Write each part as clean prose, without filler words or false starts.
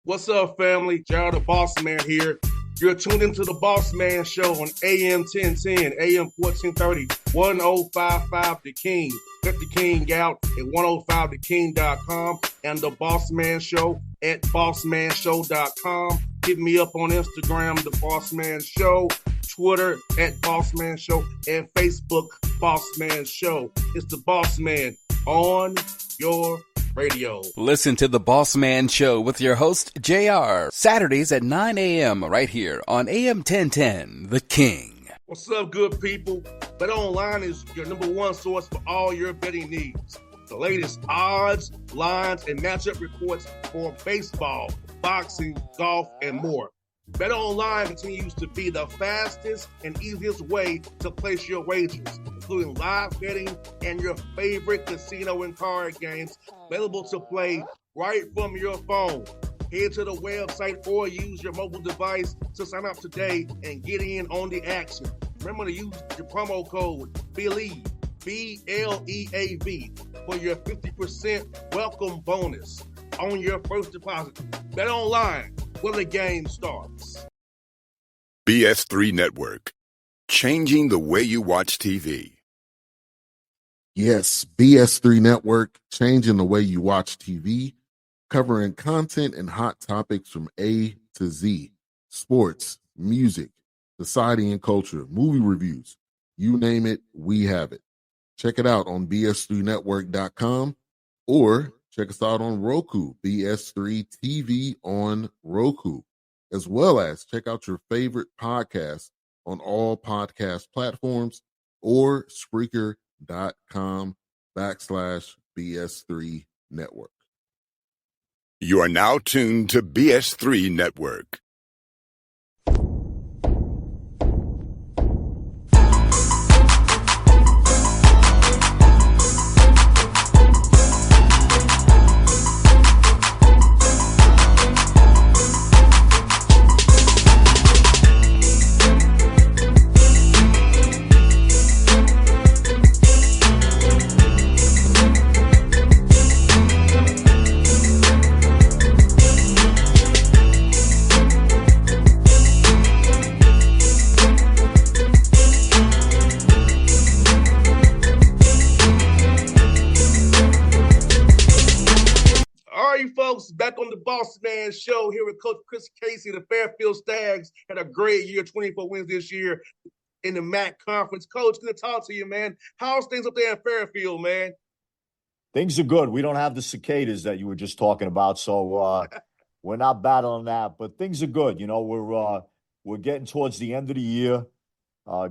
What's up, family? Gerald the Bossman here. You're tuned into the Bossman Show on AM 1010, AM 1430, 1055 The King. Let the King out at 105theking.com and the Bossman Show at bossmanshow.com. Hit me up on Instagram, The Bossman Show, Twitter at Bossman Show, and Facebook, Bossman Show. It's the Bossman on your radio. Listen to the Bossman Show with your host, JR, Saturdays at 9 a.m. right here on AM 1010, The King. What's up, good people? BetOnline is your number one source for all your betting needs. The latest odds, lines, and matchup reports for baseball, boxing, golf, and more. BetOnline continues to be the fastest and easiest way to place your wagers, including live betting and your favorite casino and card games available to play right from your phone. Head to the website or use your mobile device to sign up today and get in on the action. Remember to use your promo code BELIEVE, B-L-E-A-V, for your 50% welcome bonus on your first deposit. BetOnline, where the game starts. BS3 Network, changing the way you watch TV. Yes, BS3 Network, changing the way you watch TV, covering content and hot topics from A to Z, sports, music, society and culture, movie reviews, you name it, we have it. Check it out on bs3network.com or check us out on Roku, BS3 TV on Roku, as well as check out your favorite podcast on all podcast platforms or Spreaker.com/BS3 Network. You are now tuned to BS3 Network. Back on the Bossman Show here with Coach Chris Casey. The Fairfield Stags had a great year, 24 wins this year in the MAC conference. Coach, good to talk to you, man. How's things up there in Fairfield, man? Things are good. We don't have the cicadas that you were just talking about, so we're not battling that. But things are good. You know, we're getting towards the end of the year.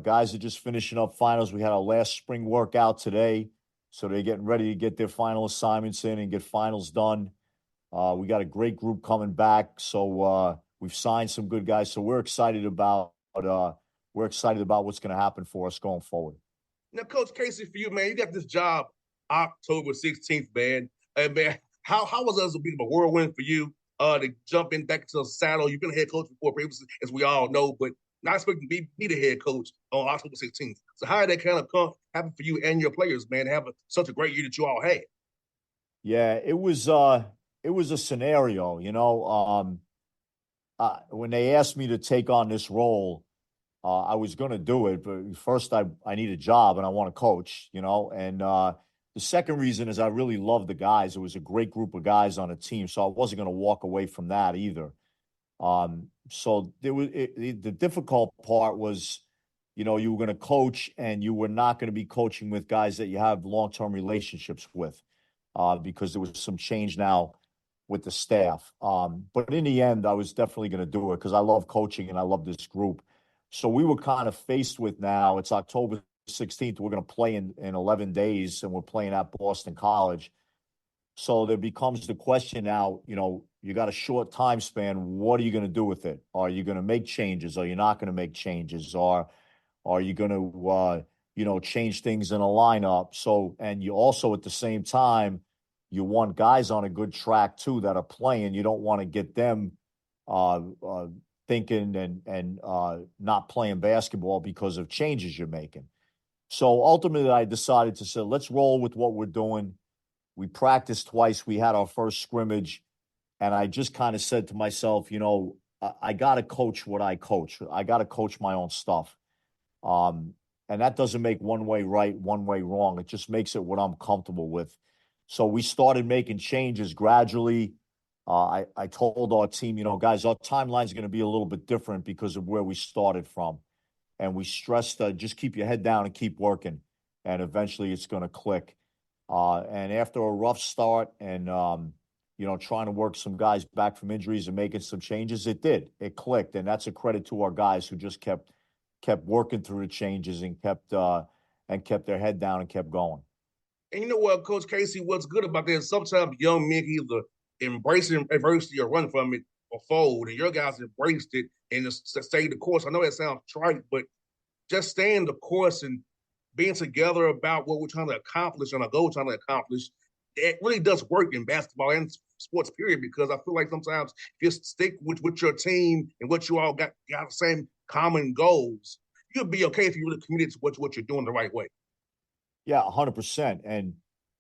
Guys are just finishing up finals. We had our last spring workout today, so they're getting ready to get their final assignments in and get finals done. We got a great group coming back, so we've signed some good guys. So we're excited about what's going to happen for us going forward. Now, Coach Casey, for you, man, you got this job October 16th, man. And man, how was it to be a whirlwind for you to jump in back to the saddle? You've been a head coach before previously, as we all know, but not expecting to be the head coach on October 16th. So how did that kind of happen for you and your players, man, to have such a great year that you all had? Yeah, it was a scenario, you know. When they asked me to take on this role, I was going to do it, but first I need a job and I want to coach, you know. And the second reason is I really love the guys. It was a great group of guys on a team, so I wasn't going to walk away from that either. So the difficult part was, you know, you were going to coach and you were not going to be coaching with guys that you have long-term relationships with, because there was some change now with the staff. But in the end, I was definitely going to do it because I love coaching and I love this group. So we were kind of faced with now, it's October 16th, we're going to play in 11 days and we're playing at Boston College. So there becomes the question now, you know, you got a short time span. What are you going to do with it? Are you going to make changes? Are you not going to make changes? Or are you going to, change things in a lineup? So, and you also at the same time, you want guys on a good track too that are playing. You don't want to get them thinking and not playing basketball because of changes you're making. So ultimately, I decided to say, let's roll with what we're doing. We practiced twice. We had our first scrimmage And I just kind of said to myself, I got to coach what I coach. I got to coach my own stuff. Um, and that doesn't make one way right, one way wrong. It just makes it what I'm comfortable with. So we started making changes gradually. I told our team, guys, our timeline is going to be a little bit different because of where we started from. And we stressed, just keep your head down and keep working. And eventually it's going to click. And after a rough start and, trying to work some guys back from injuries and making some changes, it did. It clicked. And that's a credit to our guys who just kept working through the changes and kept their head down and kept going. And you know what, Coach Casey, what's good about that? Sometimes young men either embrace adversity or run from it or fold. And your guys embraced it and just stayed the course. I know that sounds trite, but just staying the course and being together about what we're trying to accomplish and our goal we're trying to accomplish, it really does work in basketball and sports period, because I feel like sometimes if you stick with your team and what you all got the same common goals, you'll be okay if you really committed to what you're doing the right way. Yeah, 100%. And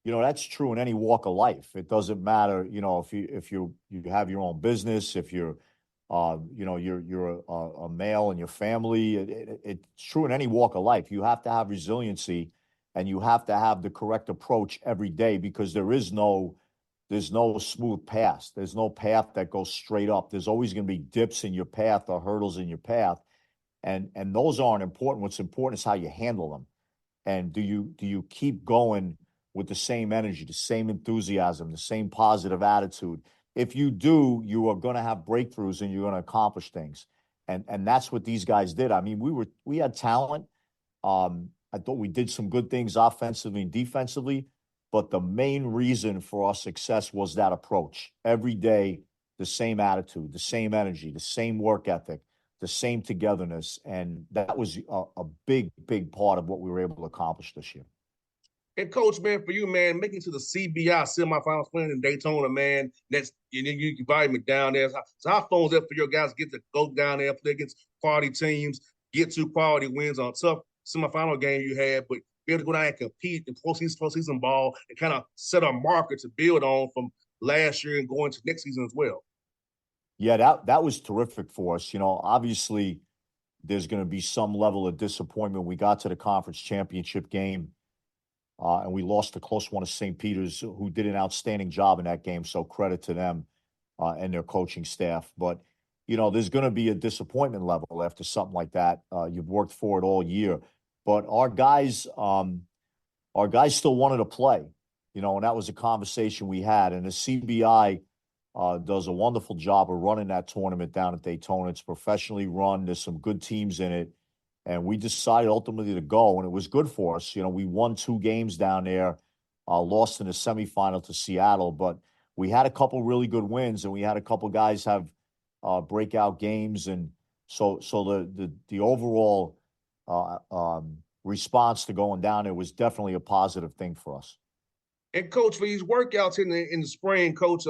that's true in any walk of life. It doesn't matter, if you have your own business, if you're you're a male in your family. It's true in any walk of life. You have to have resiliency, and you have to have the correct approach every day, because there's no smooth path. There's no path that goes straight up. There's always going to be dips in your path or hurdles in your path, and those aren't important. What's important is how you handle them. And do you keep going with the same energy, the same enthusiasm, the same positive attitude? If you do, you are going to have breakthroughs and you're going to accomplish things. And that's what these guys did. I mean, we had talent. I thought we did some good things offensively and defensively, but the main reason for our success was that approach. Every day, the same attitude, the same energy, the same work ethic, the same togetherness. And that was a big, big part of what we were able to accomplish this year. And Coach, man, for you, man, making it to the CBI semifinals, playing in Daytona, man, you invite me down there. So how fun is that for your guys to get to go down there, play against quality teams, get 2 quality wins on a tough semifinal game you had, but be able to go down and compete in postseason ball and kind of set a marker to build on from last year and going to next season as well. Yeah, that was terrific for us. Obviously there's going to be some level of disappointment. We got to the conference championship game, and we lost a close one to St. Peter's, who did an outstanding job in that game. So credit to them and their coaching staff. But, there's going to be a disappointment level after something like that. You've worked for it all year. But our guys still wanted to play, and that was a conversation we had. And the CBI does a wonderful job of running that tournament down at Daytona. It's professionally run. There's some good teams in it. And we decided ultimately to go, and it was good for us. We won 2 games down there, lost in the semifinal to Seattle, but we had a couple really good wins, and we had a couple guys have breakout games. And so the overall response to going down there was definitely a positive thing for us. And Coach, for these workouts in the spring, Coach,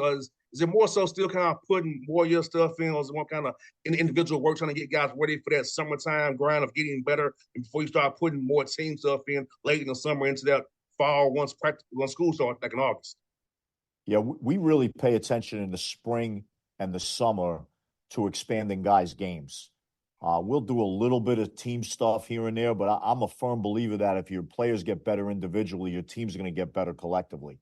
is it more so still kind of putting more of your stuff in, or is it more kind of individual work trying to get guys ready for that summertime grind of getting better, and before you start putting more team stuff in late in the summer into that fall once school starts back in August? Yeah, we really pay attention in the spring and the summer to expanding guys' games. We'll do a little bit of team stuff here and there, but I'm a firm believer that if your players get better individually, your team's going to get better collectively.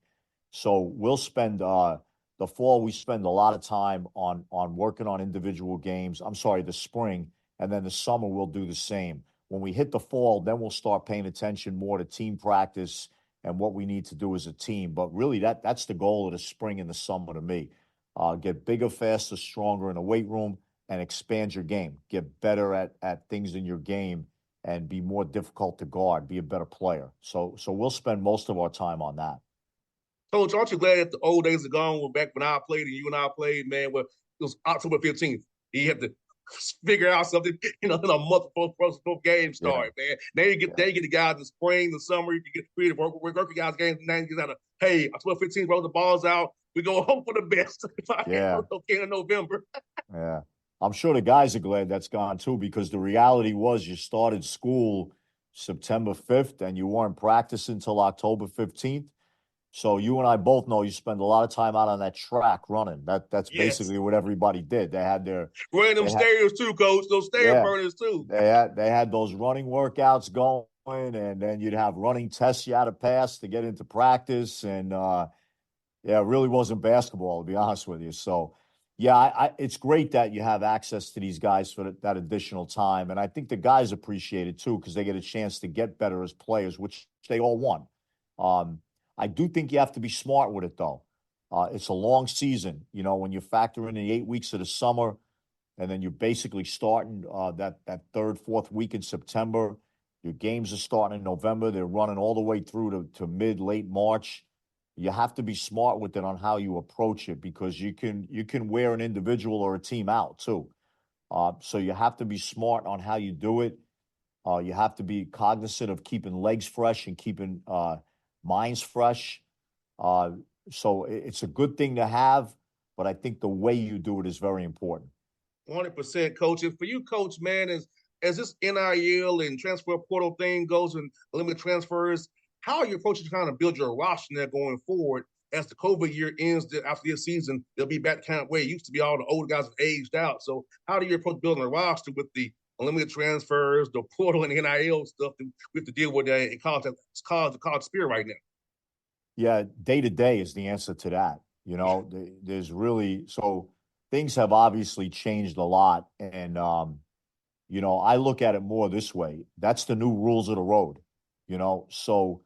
So we'll spend the fall, we spend a lot of time on working on individual games. I'm sorry, the spring, and then the summer we'll do the same. When we hit the fall, then we'll start paying attention more to team practice and what we need to do as a team. But really, that's the goal of the spring and the summer to me. Get bigger, faster, stronger in the weight room, and expand your game. Get better at things in your game and be more difficult to guard, be a better player. So we'll spend most of our time on that. Coach, aren't you glad that the old days are gone? When back when I played and you and I played, man, well, it was October 15th. You have to figure out something, in a month before games start, man. Now you get the guys in the spring, the summer, you get creative work your guys games, and then you got to, hey, October 15th, roll the balls out. We go home for the best. If I okay in November. Yeah. I'm sure the guys are glad that's gone too, because the reality was you started school September 5th and you weren't practicing until October 15th. So you and I both know you spend a lot of time out on that track running. That's Yes. basically what everybody did. Running them They had stairs too, coach. Those stair yeah, burners too. they had those running workouts going, and then you'd have running tests you had to pass to get into practice. And yeah, it really wasn't basketball, to be honest with you. So yeah, it's great that you have access to these guys for that additional time. And I think the guys appreciate it too, because they get a chance to get better as players, which they all want. Um, I do think you have to be smart with it though. It's a long season, when you factor in the 8 weeks of the summer, and then you're basically starting that third, fourth week in September. Your games are starting in November. They're running all the way through to mid, late March. You have to be smart with it on how you approach it, because you can wear an individual or a team out too. So you have to be smart on how you do it. You have to be cognizant of keeping legs fresh and keeping minds fresh. Uh, so it's a good thing to have, but I think the way you do it is very important. 100%, coach. And for you, coach, man, as this NIL and transfer portal thing goes and limited transfers, how are you approaching trying to build your roster there going forward as the COVID year ends after this season? They'll be back kind of where it used to be. All the older guys have aged out. So how do you approach building a roster with the unlimited transfers, the portal and NIL stuff that we have to deal with in college? It's called the college spirit right now. Yeah, day to day is the answer to that. There's really so things have obviously changed a lot, and I look at it more this way. That's the new rules of the road. So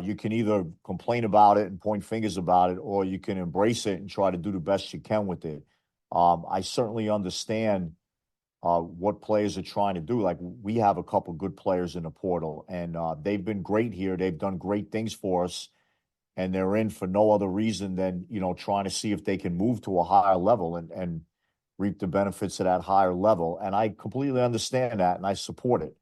you can either complain about it and point fingers about it, or you can embrace it and try to do the best you can with it. I certainly understand what players are trying to do. Like, we have a couple good players in the portal, and they've been great here. They've done great things for us, and they're in for no other reason than trying to see if they can move to a higher level and reap the benefits of that higher level. And I completely understand that, and I support it.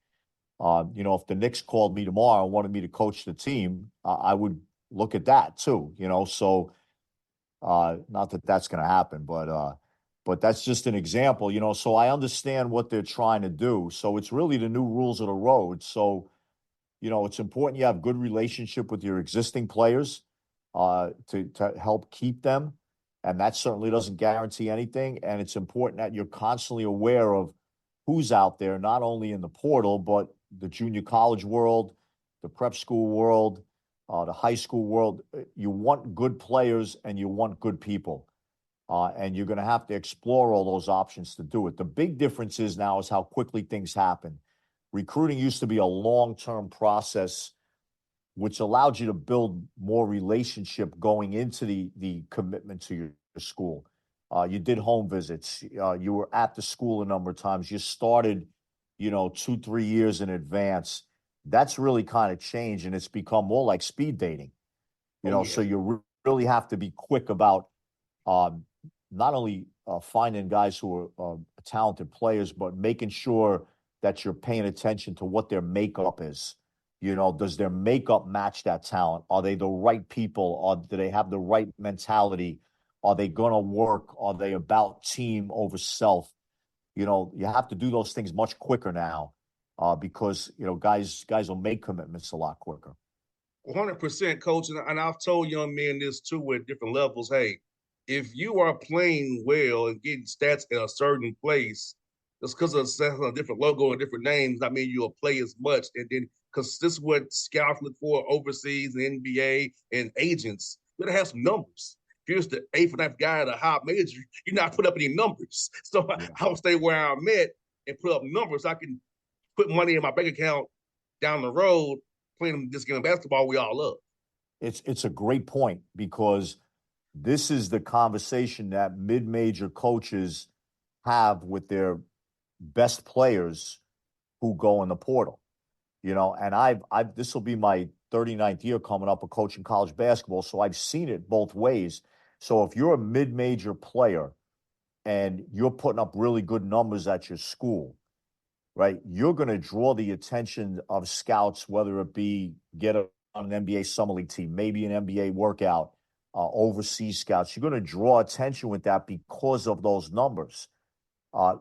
If the Knicks called me tomorrow and wanted me to coach the team, I would look at that too. So not that that's going to happen, but that's just an example. So I understand what they're trying to do. So it's really the new rules of the road. So it's important you have good relationship with your existing players to help keep them. And that certainly doesn't guarantee anything. And it's important that you're constantly aware of who's out there, not only in the portal, but the junior college world, the prep school world, the high school world. You want good players and you want good people. And you're going to have to explore all those options to do it. The big difference is now is how quickly things happen. Recruiting used to be a long-term process, which allowed you to build more relationship going into the commitment to your school. You did home visits. You were at the school a number of times. You started, 2-3 years in advance. That's really kind of changed, and it's become more like speed dating. Oh, So yeah. you really have to be quick about not only finding guys who are talented players, but making sure that you're paying attention to what their makeup is. Does their makeup match that talent? Are they the right people? Or do they have the right mentality? Are they going to work? Are they about team over self? You have to do those things much quicker now because, guys will make commitments a lot quicker. 100%, coach. And I've told young men this too at different levels. Hey, if you are playing well and getting stats at a certain place, just because of a different logo and different names, I mean you'll play as much. And then because this is what scouts look for overseas and NBA and agents, you gotta have some numbers. If you're just the eighth or ninth guy at a high major, you're not put up any numbers. So Yeah. I'll stay where I'm at and put up numbers. I can put money in my bank account down the road playing this game of basketball we all love. It's a great point, because this is the conversation that mid-major coaches have with their best players who go in the portal. And I've this will be my 39th year coming up of coaching college basketball, so I've seen it both ways. So if you're a mid-major player and you're putting up really good numbers at your school, right, you're going to draw the attention of scouts, whether it be get on an NBA Summer League team, maybe an NBA workout, overseas scouts. You're going to draw attention with that because of those numbers.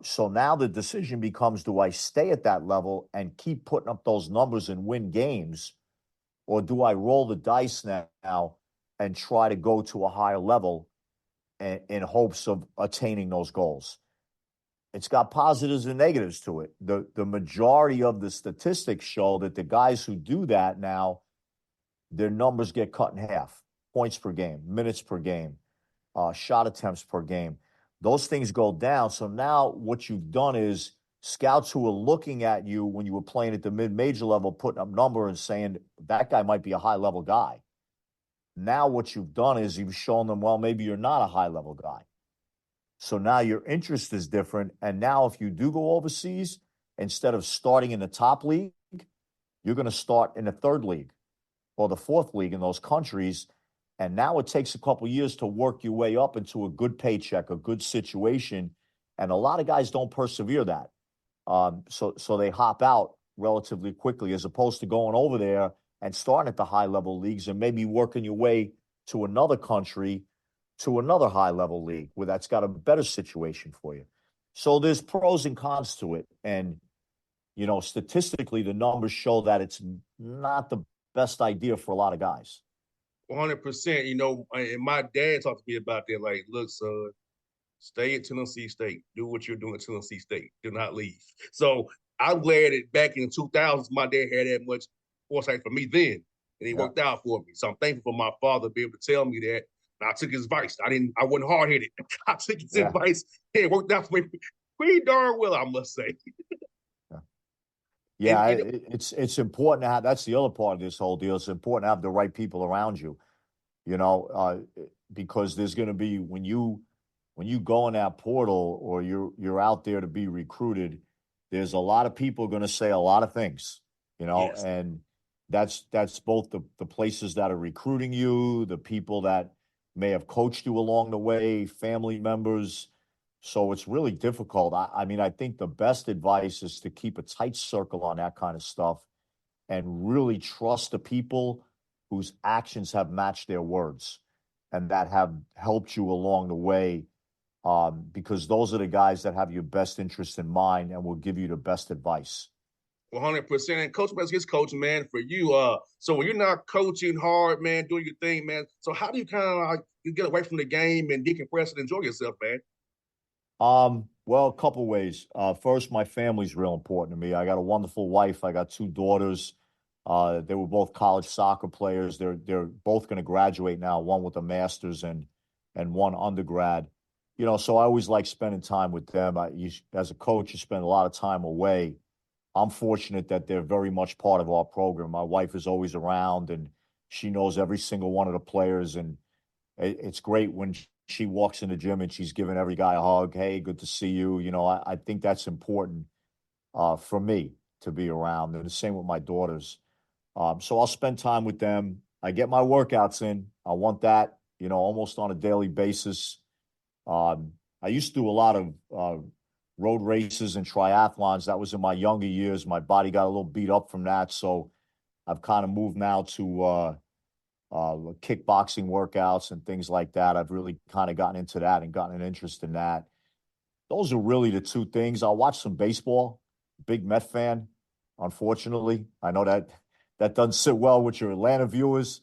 So now the decision becomes, do I stay at that level and keep putting up those numbers and win games, or do I roll the dice now and try to go to a higher level in hopes of attaining those goals. It's got positives and negatives to it. The majority of the statistics show that the guys who do that now, their numbers get cut in half. Points per game, minutes per game, shot attempts per game. Those things go down. So now what you've done is scouts who are looking at you when you were playing at the mid-major level, putting up number and saying that guy might be a high-level guy. Now what you've done is you've shown them, well, maybe you're not a high-level guy. So now your interest is different. And now if you do go overseas, instead of starting in the top league, you're going to start in the third league or the fourth league in those countries. And now it takes a couple of years to work your way up into a good paycheck, a good situation. And a lot of guys don't persevere that. So they hop out relatively quickly as opposed to going over there and starting at the high-level leagues and maybe working your way to another country, to another high-level league where that's got a better situation for you. So there's pros and cons to it. And, you know, statistically, the numbers show that it's not the best idea for a lot of guys. 100%. You know, and my dad talked to me about that. Like, look, son, stay at Tennessee State. Do what you're doing at Tennessee State. Do not leave. So I'm glad that back in the 2000s, my dad had that much foresight for me then, and it worked out for me. So I'm thankful for my father to be able to tell me that. And I took his advice. I wasn't hard-headed. I took his advice. It worked out for me pretty darn well, I must say. Yeah, it's important to have. That's the other part of this whole deal. It's important to have the right people around you, you know, because there's going to be when you go in that portal or you're out there to be recruited, there's a lot of people going to say a lot of things, you know, and that's both the places that are recruiting you, the people that may have coached you along the way, family members. So it's really difficult. I mean, I think the best advice is to keep a tight circle on that kind of stuff and really trust the people whose actions have matched their words and that have helped you along the way, because those are the guys that have your best interest in mind and will give you the best advice. 100%. And Coach West gets coaching, man, for you. So when you're not coaching hard, man, doing your thing, man, so how do you kind of like get away from the game and decompress and enjoy yourself, man? Well, a couple ways. First, my family's real important to me. I got a wonderful wife. I got two daughters. They were both college soccer players. They're both going to graduate now, one with a master's and one undergrad. You know, so I always like spending time with them. As a coach, you spend a lot of time away. I'm fortunate that they're very much part of our program. My wife is always around, and she knows every single one of the players, and it's great when she walks in the gym and she's giving every guy a hug. Hey, good to see you. You know, I think that's important for me to be around. And the same with my daughters. So I'll spend time with them. I get my workouts in. I want that, you know, almost on a daily basis. I used to do a lot of road races and triathlons. That was in my younger years. My body got a little beat up from that. So I've kind of moved now to kickboxing workouts and things like that. I've really kind of gotten into that and gotten an interest in that. Those are really the two things. I'll watch some baseball. Big Met fan, unfortunately. I know that doesn't sit well with your Atlanta viewers.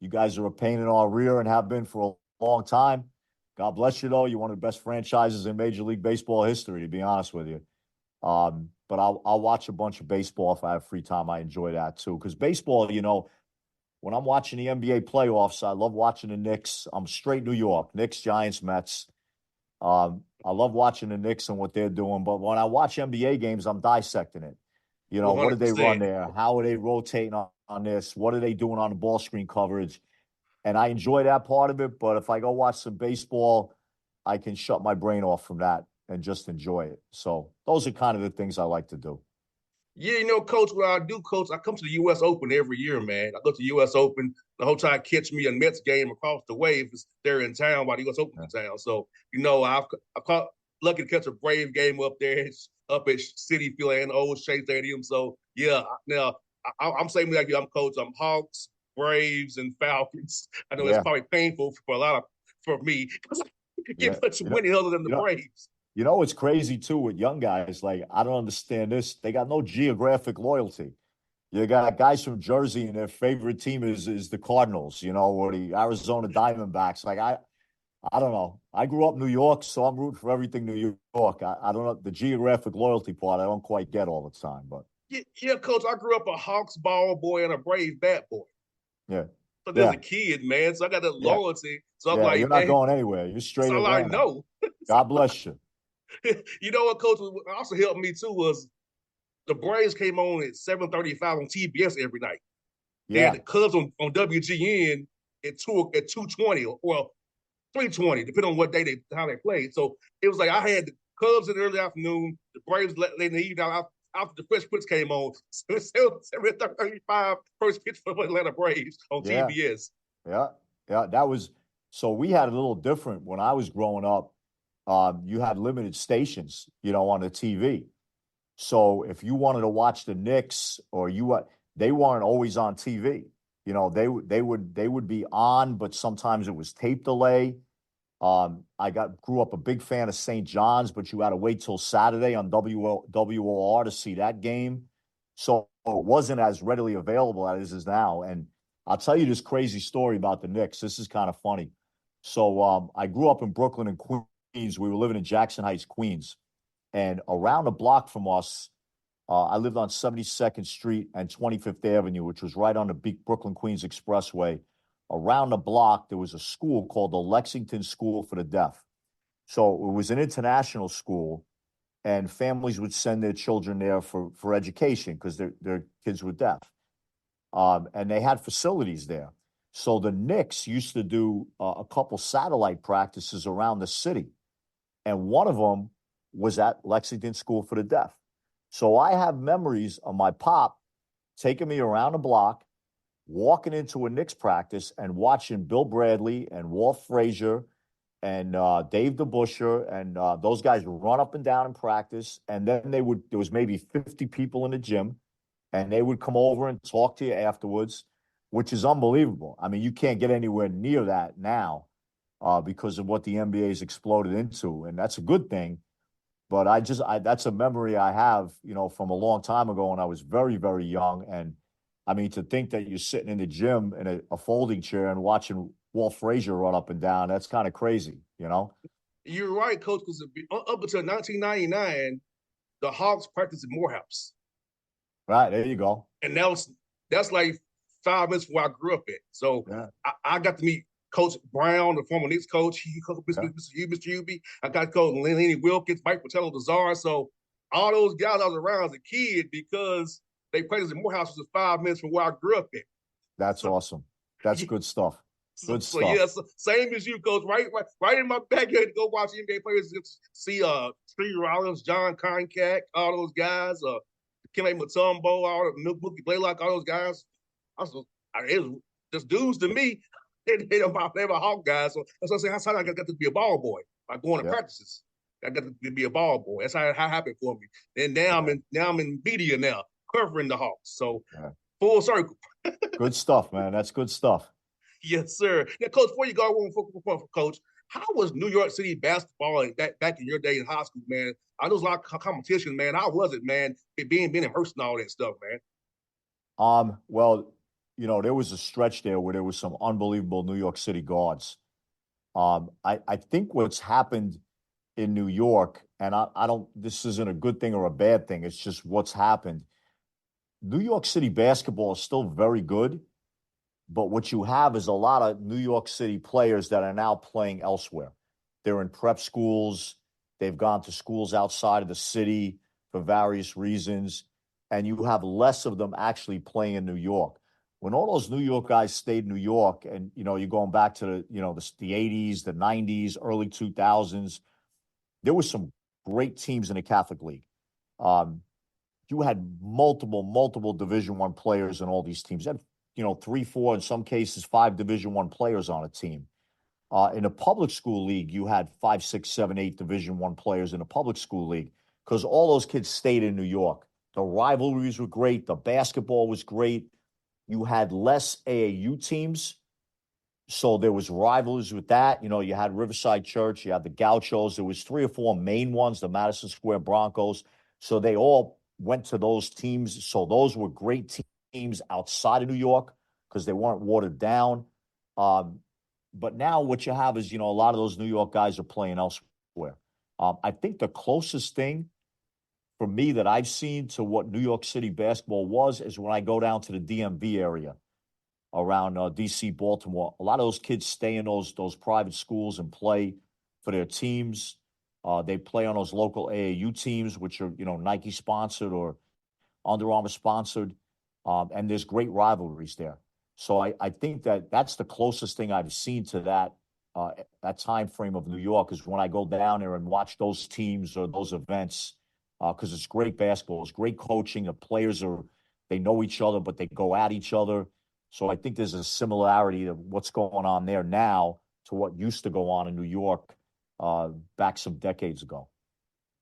You guys are a pain in our rear and have been for a long time. God bless you, though. You're one of the best franchises in Major League Baseball history, to be honest with you. But I'll watch a bunch of baseball if I have free time. I enjoy that, too. Because baseball, you know, when I'm watching the NBA playoffs, I love watching the Knicks. I'm straight New York. Knicks, Giants, Mets. I love watching the Knicks and what they're doing. But when I watch NBA games, I'm dissecting it. You know, 100%. What did they run there? How are they rotating on this? What are they doing on the ball screen coverage? And I enjoy that part of it. But if I go watch some baseball, I can shut my brain off from that and just enjoy it. So those are kind of the things I like to do. Yeah, you know, Coach, what I do, Coach, I come to the U.S. Open every year, man. I go to the U.S. Open. The whole time catch me a Mets game across the way if they're in town while the U.S. Open's in town. So, you know, I caught lucky to catch a Brave game up there, up at Citi Field and Old Shea Stadium. So, yeah, now I'm saying like you, I'm Coach. I'm Hawks, Braves, and Falcons. I know it's probably painful for me because I get much winning other than the Braves. You know, it's crazy, too, with young guys. Like, I don't understand this. They got no geographic loyalty. You got guys from Jersey and their favorite team is the Cardinals, or the Arizona Diamondbacks. Like I don't know. I grew up in New York, so I'm rooting for everything New York. I don't know the geographic loyalty part. I don't quite get all the time, but Yeah, Coach, I grew up a Hawks ball boy and a Brave bat boy. yeah, So there's a yeah, kid, man. So I got that yeah, loyalty. So I'm yeah. You're like, not man, going anywhere. You're that's straight all I Atlanta. know. God bless you. You know what, Coach, also helped me too was the Braves came on at 7:35 on TBS every night. They had Yeah, the Cubs on WGN at 2:20 or 3:20, depending on what day how they played. So it was like I had the Cubs in the early afternoon, the Braves late in the evening after the Fresh Prince came on. 7:35 first pitch for the Atlanta Braves on yeah, TBS. yeah, yeah. That was so we had a little different when I was growing up. You had limited stations, on the TV. So if you wanted to watch the Knicks or they weren't always on TV. They would be on, but sometimes it was tape delay. Grew up a big fan of St. John's, but you had to wait till Saturday on WOR to see that game. So it wasn't as readily available as it is now. And I'll tell you this crazy story about the Knicks. This is kind of funny. So I grew up in Brooklyn and Queens. We were living in Jackson Heights, Queens. And around the block from us, I lived on 72nd Street and 25th Avenue, which was right on the Brooklyn Queens Expressway. Around the block, there was a school called the Lexington School for the Deaf. So it was an international school, and families would send their children there for education because their kids were deaf. And they had facilities there. So the Knicks used to do a couple satellite practices around the city, and one of them was at Lexington School for the Deaf. So I have memories of my pop taking me around the block, walking into a Knicks practice and watching Bill Bradley and Walt Frazier and Dave DeBuscher and those guys run up and down in practice. And then there was maybe 50 people in the gym, and they would come over and talk to you afterwards, which is unbelievable. I mean, you can't get anywhere near that now because of what the NBA's exploded into. And that's a good thing. But that's a memory I have, from a long time ago when I was very, very young. And I mean, to think that you're sitting in the gym in a folding chair and watching Walt Frazier run up and down, that's kind of crazy. You're right, Coach, because up until 1999, the Hawks practiced at Morehouse. Right, there you go. And that's like 5 minutes from where I grew up at. So Yeah, I got to meet Coach Brown, the former Knicks coach. He coached yeah, Mr. Hubie. I got to coach Lenny Wilkins, Mike Patello, Lazar. So all those guys I was around as a kid because they practiced in Morehouse, which is 5 minutes from where I grew up at. that's So, awesome. That's yeah, good stuff. Good so stuff. yeah, so same as you, Coach. Right in my backyard to go watch NBA players. See Steve Rollins, John Concack, all those guys. Kenneth Mutombo, all the Mookie Blaylock, all those guys. It was just dudes to me. They were Hawk guys. So that's what I say. That's how I got to be a ball boy by going to Yeah, practices. I got to be a ball boy. That's how it happened for me. And yeah, now I'm in media now, covering the Hawks. So yeah. full circle. Good stuff, man. That's good stuff. Yes, sir. Now, Coach, before you go on, Coach, how was New York City basketball back in your day in high school, man? I know there's a lot of competition, man. How was it, man? Being immersed in all that stuff, man. Well, there was a stretch there where there was some unbelievable New York City guards. I think what's happened in New York, and I don't, this isn't a good thing or a bad thing. It's just what's happened. New York City basketball is still very good, but what you have is a lot of New York City players that are now playing elsewhere. They're in prep schools. They've gone to schools outside of the city for various reasons. And you have less of them actually playing in New York. When all those New York guys stayed in New York, and you're going back to the 80s, the 90s, early 2000s, there was some great teams in the Catholic League. You had multiple Division I players in all these teams. You had 3, 4, in some cases 5 Division I players on a team. In a public school league, you had 5, 6, 7, 8 Division I players in a public school league because all those kids stayed in New York. The rivalries were great. The basketball was great. You had less AAU teams, so there was rivalries with that. You had Riverside Church, you had the Gauchos. There was 3 or 4 main ones, the Madison Square Broncos. So they all went to those teams. So those were great games outside of New York because they weren't watered down. But now what you have is, a lot of those New York guys are playing elsewhere. I think the closest thing for me that I've seen to what New York City basketball was is when I go down to the DMV area around DC, Baltimore. A lot of those kids stay in those private schools and play for their teams. They play on those local AAU teams, which are, Nike sponsored or Under Armour sponsored. And there's great rivalries there. So I think that's the closest thing I've seen to that time frame of New York is when I go down there and watch those teams or those events, because it's great basketball, it's great coaching. The players they know each other, but they go at each other. So I think there's a similarity of what's going on there now to what used to go on in New York back some decades ago.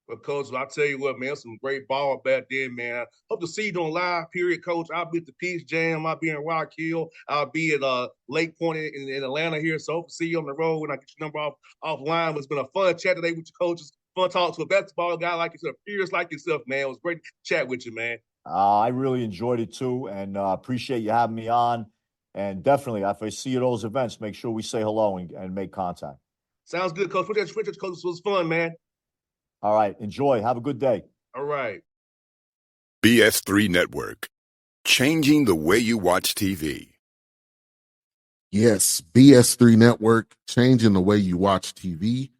But, Coach, I'll tell you what, man, some great ball back then, man. Hope to see you on live, period, Coach. I'll be at the Peach Jam. I'll be in Rock Hill. I'll be at Lake Point in Atlanta here. So hope to see you on the road when I get your number offline. It's been a fun chat today with your coaches. Fun talk to a basketball guy like yourself, peers like yourself, man. It was great to chat with you, man. I really enjoyed it, too, and appreciate you having me on. And definitely, if I see you at those events, make sure we say hello and make contact. Sounds good, Coach. Coach, this was fun, man. All right. Enjoy. Have a good day. All right. BS3 Network. Changing the way you watch TV. Yes, BS3 Network, changing the way you watch TV,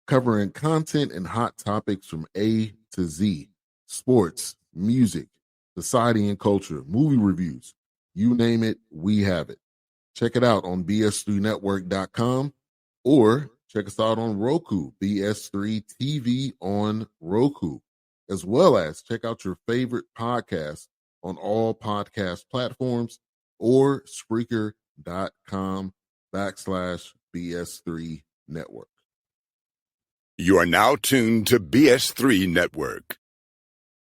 covering content and hot topics from A to Z. Sports, music, society and culture, movie reviews. You name it, we have it. Check it out on bs3network.com or check us out on Roku, BS3 TV on Roku, as well as check out your favorite podcast on all podcast platforms or Spreaker.com/BS3 Network. You are now tuned to BS3 Network.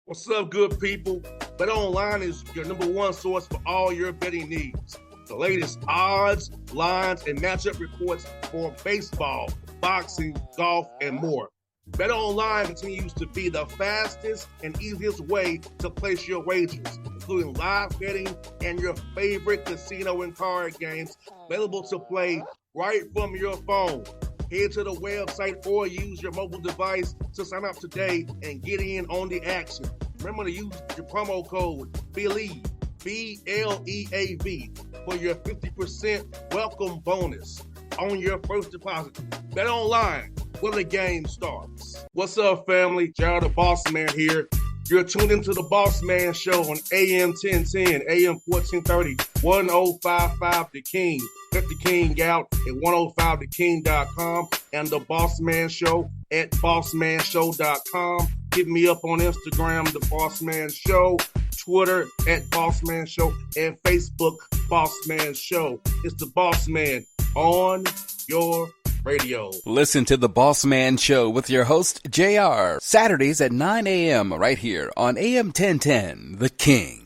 What's up, good people? Bet Online is your number one source for all your betting needs. The latest odds, lines, and matchup reports for baseball, boxing, golf, and more. Bet Online continues to be the fastest and easiest way to place your wagers, including live betting and your favorite casino and card games available to play right from your phone. Head to the website or use your mobile device to sign up today and get in on the action. Remember to use your promo code BELIEVE, BLEAV, for your 50% welcome bonus on your first deposit. Bet Online, where the game starts. What's up, family? Jared the Bossman here. You're tuned into the Bossman Show on AM 1010, AM 1430, 1055 The King. Let the King out at 105theking.com and the Bossman Show at bossmanshow.com. Hit me up on Instagram, The Bossman Show, Twitter at Bossman Show, and Facebook, Bossman Show. It's the Bossman on your radio. Listen to the Bossman Show with your host, JR, Saturdays at 9 a.m. right here on AM 1010, The King.